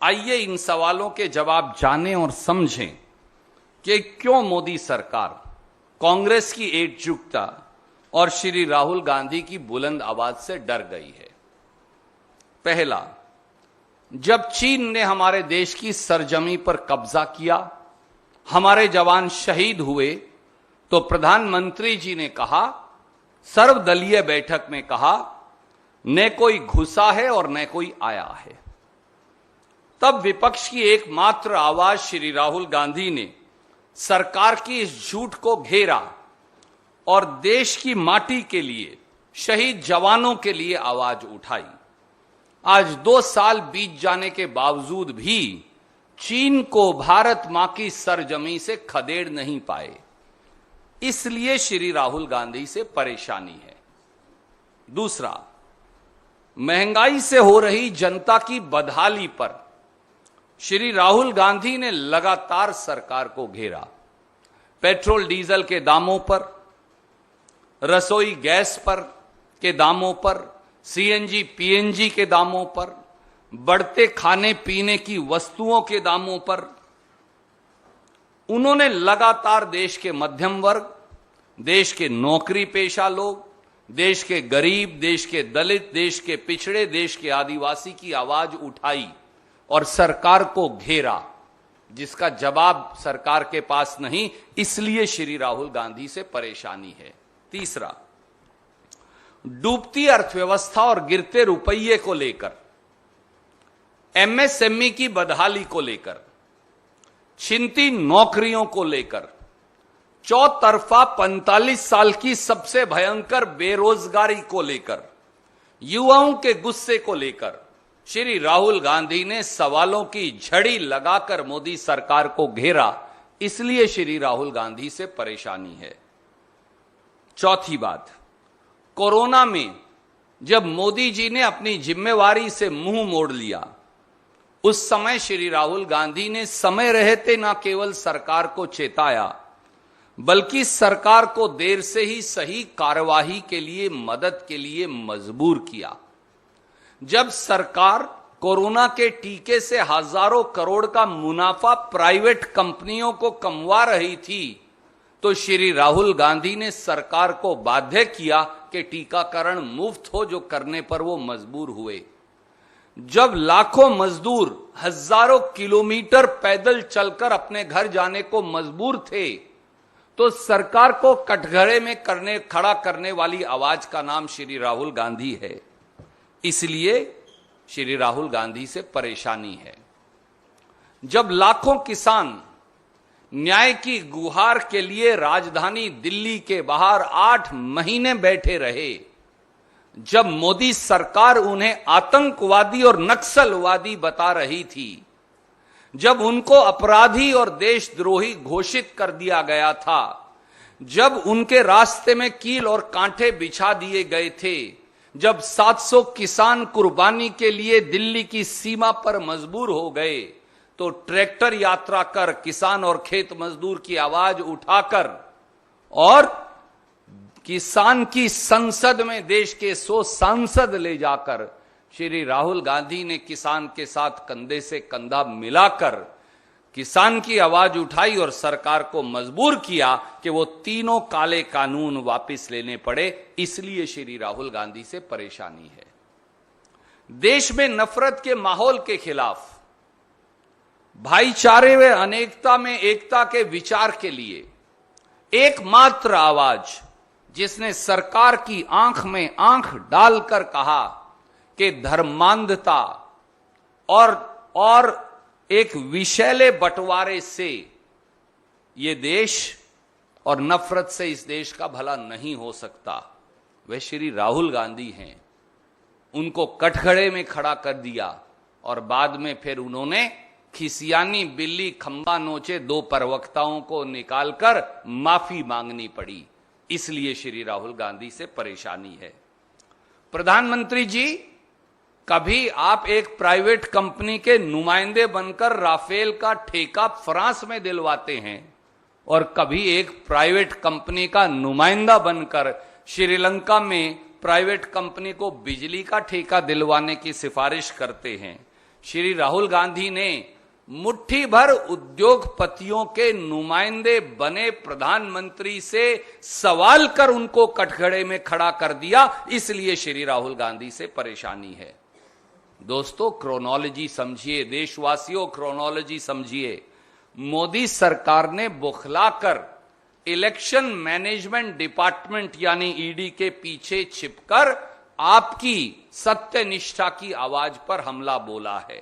आइए इन सवालों के जवाब जानें और समझें कि क्यों मोदी सरकार कांग्रेस की एकजुटता और श्री राहुल गांधी की बुलंद आवाज से डर गई है। पहला, जब चीन ने हमारे देश की सरजमी पर कब्जा किया, हमारे जवान शहीद हुए, तो प्रधानमंत्री जी ने कहा, सर्वदलीय बैठक में कहा, न कोई घुसा है और न कोई आया है। तब विपक्ष की एकमात्र आवाज श्री राहुल गांधी ने सरकार की इस झूठ को घेरा और देश की माटी के लिए, शहीद जवानों के लिए आवाज उठाई। आज 2 साल बीत जाने के बावजूद भी चीन को भारत मां की सरजमी से खदेड़ नहीं पाए, इसलिए श्री राहुल गांधी से परेशानी है। दूसरा, महंगाई से हो रही जनता की बदहाली पर श्री राहुल गांधी ने लगातार सरकार को घेरा। पेट्रोल डीजल के दामों पर, रसोई गैस पर के दामों पर, सीएनजी पीएनजी के दामों पर, बढ़ते खाने पीने की वस्तुओं के दामों पर उन्होंने लगातार देश के मध्यम वर्ग, देश के नौकरी पेशा लोग, देश के गरीब, देश के दलित, देश के पिछड़े, देश के आदिवासी की आवाज उठाई और सरकार को घेरा, जिसका जवाब सरकार के पास नहीं, इसलिए श्री राहुल गांधी से परेशानी है। तीसरा, डूबती अर्थव्यवस्था और गिरते रुपये को लेकर, एमएसएमई की बदहाली को लेकर, छिनती नौकरियों को लेकर, चौतरफा 45 साल की सबसे भयंकर बेरोजगारी को लेकर, युवाओं के गुस्से को लेकर श्री राहुल गांधी ने सवालों की झड़ी लगाकर मोदी सरकार को घेरा, इसलिए श्री राहुल गांधी से परेशानी है। चौथी बात, कोरोना में जब मोदी जी ने अपनी जिम्मेवारी से मुंह मोड़ लिया, उस समय श्री राहुल गांधी ने समय रहते न केवल सरकार को चेताया, बल्कि सरकार को देर से ही सही कार्यवाही के लिए, मदद के लिए मजबूर किया। जब सरकार कोरोना के टीके से हजारों करोड़ का मुनाफा प्राइवेट कंपनियों को कमवा रही थी, तो श्री राहुल गांधी ने सरकार को बाध्य किया कि टीकाकरण मुफ्त हो, जो करने पर वो मजबूर हुए। जब लाखों मजदूर हजारों किलोमीटर पैदल चलकर अपने घर जाने को मजबूर थे, तो सरकार को कटघरे में खड़ा करने वाली आवाज का नाम श्री राहुल गांधी है, इसलिए श्री राहुल गांधी से परेशानी है। जब लाखों किसान न्याय की गुहार के लिए राजधानी दिल्ली के बाहर 8 महीने बैठे रहे, जब मोदी सरकार उन्हें आतंकवादी और नक्सलवादी बता रही थी, जब उनको अपराधी और देशद्रोही घोषित कर दिया गया था, जब उनके रास्ते में कील और कांटे बिछा दिए गए थे, जब 700 किसान कुर्बानी के लिए दिल्ली की सीमा पर मजबूर हो गए, तो ट्रैक्टर यात्रा कर, किसान और खेत मजदूर की आवाज उठाकर और किसान की संसद में देश के 100 सांसद ले जाकर श्री राहुल गांधी ने किसान के साथ कंधे से कंधा मिलाकर किसान की आवाज उठाई और सरकार को मजबूर किया कि वो तीनों काले कानून वापस लेने पड़े, इसलिए श्री राहुल गांधी से परेशानी है। देश में नफरत के माहौल के खिलाफ, भाईचारे व अनेकता में एकता के विचार के लिए एकमात्र आवाज जिसने सरकार की आंख में आंख डालकर कहा कि धर्मांधता और एक विषैले बंटवारे से ये देश और नफरत से इस देश का भला नहीं हो सकता, वे श्री राहुल गांधी हैं। उनको कटघरे में खड़ा कर दिया और बाद में फिर उन्होंने खिसियानी बिल्ली खंबा नोचे 2 प्रवक्ताओं को निकालकर माफी मांगनी पड़ी, इसलिए श्री राहुल गांधी से परेशानी है। प्रधानमंत्री जी, कभी आप एक प्राइवेट कंपनी के नुमाइंदे बनकर राफेल का ठेका फ्रांस में दिलवाते हैं और कभी एक प्राइवेट कंपनी का नुमाइंदा बनकर श्रीलंका में प्राइवेट कंपनी को बिजली का ठेका दिलवाने की सिफारिश करते हैं। श्री राहुल गांधी ने मुट्ठी भर उद्योगपतियों के नुमाइंदे बने प्रधानमंत्री से सवाल कर उनको कटघरे में खड़ा कर दिया, इसलिए श्री राहुल गांधी से परेशानी है। दोस्तों, क्रोनोलॉजी समझिए, देशवासियों क्रोनोलॉजी समझिए। मोदी सरकार ने बौखलाकर इलेक्शन मैनेजमेंट डिपार्टमेंट यानी ईडी के पीछे छिपकर आपकी सत्यनिष्ठा की आवाज पर हमला बोला है।